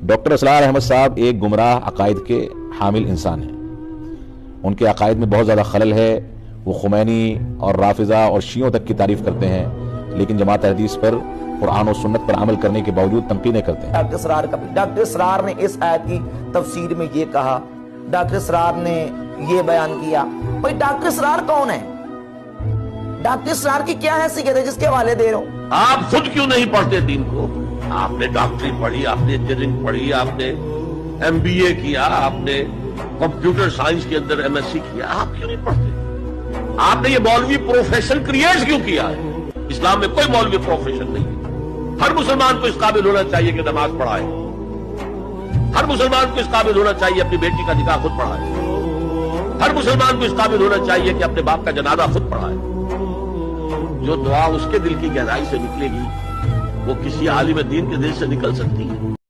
Doctor Asrar Ahmad साहब एक गुमराह अकायद के हामिल इंसान हैं। उनके अकायद में बहुत ज़्यादा खलल है। वो खुमैनी और राफिज़ा और शियों तक की तारीफ करते हैं, लेकिन जमात हदीस पर, कुरान और सुन्नत पर अमल करने के बावजूद तनकीदें करते हैं। डॉक्टर असरार ने इस आयत की तफसीर में ये कहा, डॉक्टर असरार ने ये बयान किया। भाई डॉक्टर असरार कौन है? डॉक्टर असरार की क्या हैसियत है जिसके हवाले दे रहा हूं? आप खुद क्यों नहीं पढ़ते दीन को? आपने डॉक्टरी पढ़ी, आपने इंजीनियरिंग पढ़ी, आपने MBA किया, आपने कंप्यूटर साइंस के अंदर MSc किया, आप क्यों नहीं पढ़ते? आपने ये मौलवी प्रोफेशन क्रिएट क्यों किया है? इस्लाम में कोई मौलवी प्रोफेशन नहीं है। हर मुसलमान को इस काबिल होना चाहिए कि नमाज पढ़ाए। हर मुसलमान को इस काबिल होना चाहिए अपनी बेटी का निकाह खुद पढ़ाए। हर मुसलमान को इस काबिल होना चाहिए कि अपने बाप का जनाजा खुद पढ़ाए। जो दुआ उसके दिल की गहराई से निकलेगी वो किसी आलिम दीन के दिल से निकल सकती है।